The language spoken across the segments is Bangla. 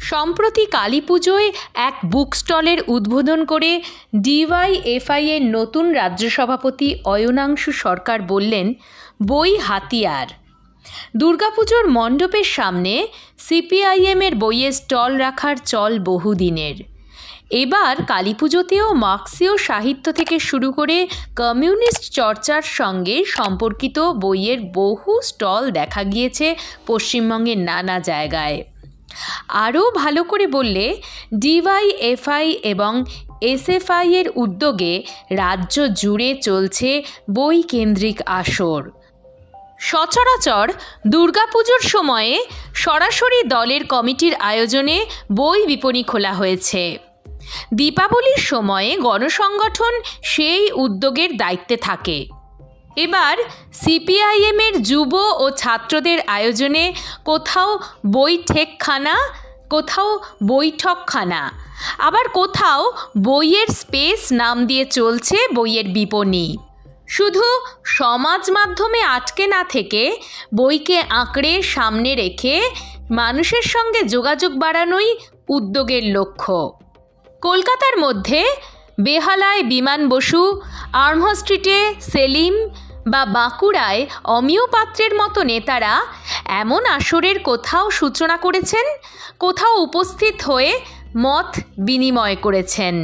সম্প্রতি কালী পুজোয় এক বুক স্টলের উদ্বোধন করে ডিওয়াইএফআই এর নতুন রাজ্য সভাপতি অয়নাংশু সরকার বললেন, বই হাতিয়ার। দুর্গাপুজোর মণ্ডপের সামনে সিপিআইএমের বইয়ের স্টল রাখার চল বহুদিনের। এবার কালী পুজোতেও মার্ক্সীয় সাহিত্য থেকে শুরু করে কমিউনিস্ট চর্চার সঙ্গে সম্পর্কিত বইয়ের বহু স্টল দেখা গিয়েছে পশ্চিমবঙ্গের নানা জায়গায়। আরও ভালো করে বললে ডিওয়াইএফআই এবং এসএফআই এর উদ্যোগে রাজ্য জুড়ে চলছে বই কেন্দ্রিক আসর। সচরাচর দুর্গাপুজোর সময়ে সরাসরি দলের কমিটির আয়োজনে বই বিপণী খোলা হয়েছে। দীপাবলির সময়ে গণসংগঠন সেই উদ্যোগের দায়িত্বে থাকে। এবার সিপিআইএমের যুব ও ছাত্রদের আয়োজনে কোথাও বৈঠকখানা, কোথাও বৈঠকখানা, আবার কোথাও বইয়ের স্পেস নাম দিয়ে চলছে বইয়ের বিপণী। শুধু সমাজ মাধ্যমে আটকে না থেকে বইকে আঁকড়ে সামনে রেখে মানুষের সঙ্গে যোগাযোগ বাড়ানোই উদ্যোগের লক্ষ্য। কলকাতার মধ্যে বেহালায় বিমান বসু, আর্মহার্স্ট স্ট্রিটে সেলিম বা বাঁকুড়ায় অমিয় পাত্রের মতো নেতারা এমন আসরের কোথাও সূচনা করেছেন, কোথাও উপস্থিত হয়ে মত বিনিময় করেছেন।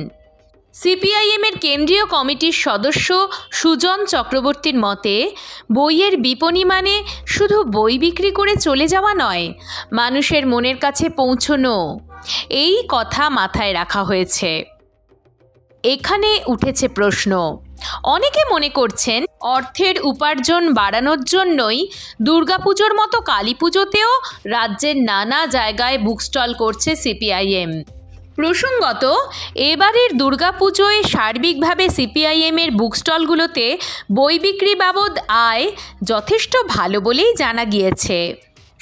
সিপিআইএমের কেন্দ্রীয় কমিটির সদস্য সুজন চক্রবর্তীর মতে, বইয়ের বিপণী মানে শুধু বই বিক্রি করে চলে যাওয়া নয়, মানুষের মনের কাছে পৌঁছনো, এই কথা মাথায় রাখা হয়েছে। এখানে উঠেছে প্রশ্ন, অনেকে মনে করছেন অর্থের উপার্জন বাড়ানোর জন্যই দুর্গাপুজোর মতো কালী পুজোতেও রাজ্যের নানা জায়গায় বুক স্টল করছে সিপিআইএম। প্রসঙ্গত, এবারের দুর্গাপুজোয় সার্বিকভাবে সিপিআইএমের বুক স্টলগুলোতে বই বিক্রি বাবদ আয় যথেষ্ট ভালো বলেই জানা গিয়েছে।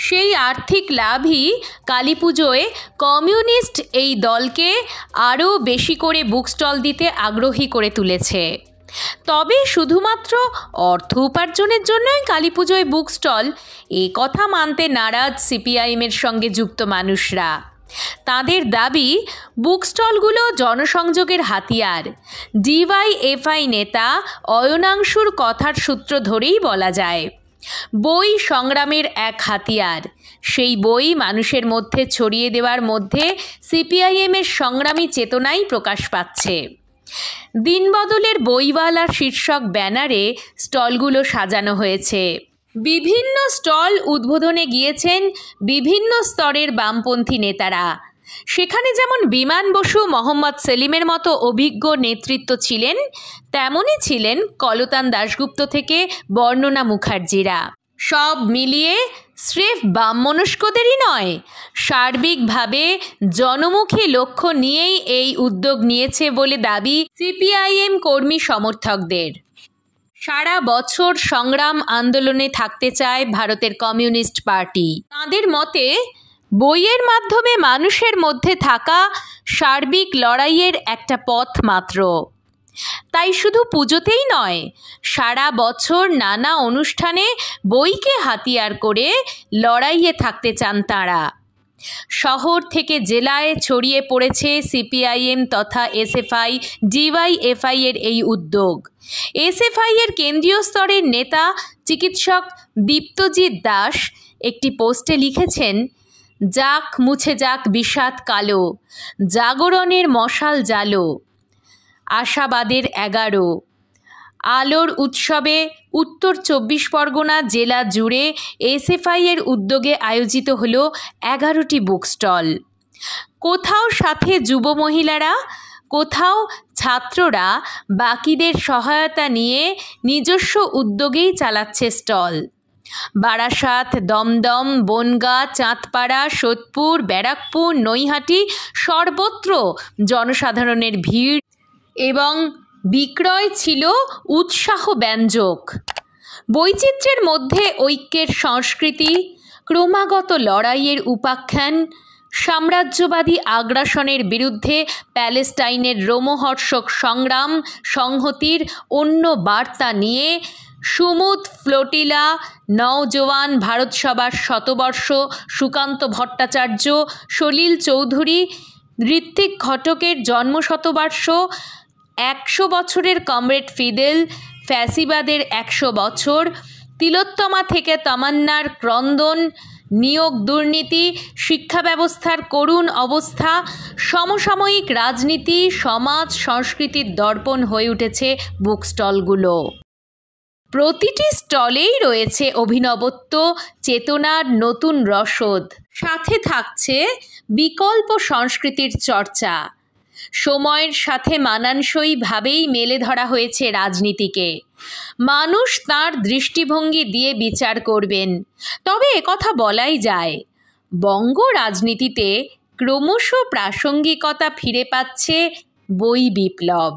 সেই আর্থিক লাভই কালী পুজোয় কমিউনিস্ট এই দলকে আরও বেশি করে বুক স্টল দিতে আগ্রহী করে তুলেছে। তবে শুধুমাত্র অর্থ উপার্জনের জন্যই কালী পুজোয় বুক স্টল, এ কথা মানতে নারাজ সিপিআইএমের সঙ্গে যুক্ত মানুষরা। তাদের দাবি, বুক স্টলগুলো জনসংযোগের হাতিয়ার। ডিওয়াইএফআই নেতা অয়নাংশুর কথার সূত্র ধরেই বলা যায়, বই সংগ্রামের এক হাতিয়ার। সেই বই মানুষের মধ্যে ছড়িয়ে দেওয়ার মধ্যে সিপিআইএমের সংগ্রামী চেতনাই প্রকাশ পাচ্ছে। দিনবদলের বইওয়ালা শীর্ষক ব্যানারে স্টলগুলো সাজানো হয়েছে। বিভিন্ন স্টল উদ্বোধনে গিয়েছেন বিভিন্ন স্তরের বামপন্থী নেতারা। সেখানে যেমন বিমান বসু, মোহাম্মদ সেলিমের মতো অভিজ্ঞ নেতৃত্ব ছিলেন, তেমনই ছিলেন কলতান দাশগুপ্ত থেকে বর্ণনা মুখার্জিরা। সব মিলিয়ে স্রেফ বামমনস্কদেরই নয়, সার্বিকভাবে জনমুখী লক্ষ্য নিয়েই এই উদ্যোগ নিয়েছে বলে দাবি সিপিআইএম কর্মী সমর্থকদের। সারা বছর সংগ্রাম আন্দোলনে থাকতে চায় ভারতের কমিউনিস্ট পার্টি। তাঁদের মতে, বইয়ের মাধ্যমে মানুষের মধ্যে থাকা সার্বিক লড়াইয়ের একটা পথ মাত্র। তাই শুধু পুজোতেই নয়, সারা বছর নানা অনুষ্ঠানে বইকে হাতিয়ার করে লড়াইয়ে থাকতে চান তাঁরা। শহর থেকে জেলায় ছড়িয়ে পড়েছে সিপিআইএম তথা এসএফআই, ডিওয়াইএফআই এর এই উদ্যোগ। এসএফআই এর কেন্দ্রীয় স্তরের নেতা চিকিৎসক দীপ্তজিৎ দাস একটি পোস্টে লিখেছেন, যাক মুছে যাক বিষাদ কালো, জাগরণের মশাল জালো, আশাবাদের 11, আলোর উৎসবে উত্তর 24 পরগনা জেলা জুড়ে এসএফআই এর উদ্যোগে আয়োজিত হলো 11টি বুক স্টল। কোথাও সাথে যুব মহিলারা, কোথাও ছাত্ররা বাকিদের সহায়তা নিয়ে নিজস্ব উদ্যোগেই চালাচ্ছে স্টল। বারাসাত, দমদম, বনগাঁ, চাঁদপাড়া, সোদপুর, ব্যারাকপুর, নৈহাটি সর্বত্র জনসাধারণের ভিড় এবং বিক্রয় ছিল উৎসাহব্যঞ্জক। বৈচিত্র্যের মধ্যে ঐক্যের সংস্কৃতি, ক্রমাগত লড়াইয়ের উপাখ্যান, সাম্রাজ্যবাদী আগ্রাসনের বিরুদ্ধে প্যালেস্টাইনের রোমহর্ষক সংগ্রাম, সংহতির অন্য বার্তা নিয়ে সুমুদ ফ্লোটিলা, নওজোয়ান ভারত সভার শতবর্ষ, সুকান্ত ভট্টাচার্য, সলিল চৌধুরী, ঋত্বিক ঘটকের জন্মশতবর্ষ, 100 বছরের কমরেড ফিদেল, ফ্যাসিবাদের 100 বছর, তিলোত্তমা থেকে তামান্নার ক্রন্দন, নিয়োগ দুর্নীতি, শিক্ষা ব্যবস্থার করুণ অবস্থা, সমসাময়িক রাজনীতি, সমাজ সংস্কৃতির দর্পণ হয়ে উঠেছে বুক স্টলগুলো। প্রতিটি স্টলেই রয়েছে অভিনবত্ব, চেতনার নতুন রসদ, সাথে থাকছে বিকল্প সংস্কৃতির চর্চা। সময়ের সাথে মানানসইভাবেই মেলে ধরা হয়েছে রাজনীতিকে। মানুষ তাঁর দৃষ্টিভঙ্গি দিয়ে বিচার করবেন। তবে একথা বলাই যায়, বঙ্গ রাজনীতিতে ক্রমশ প্রাসঙ্গিকতা ফিরে পাচ্ছে বই বিপ্লব।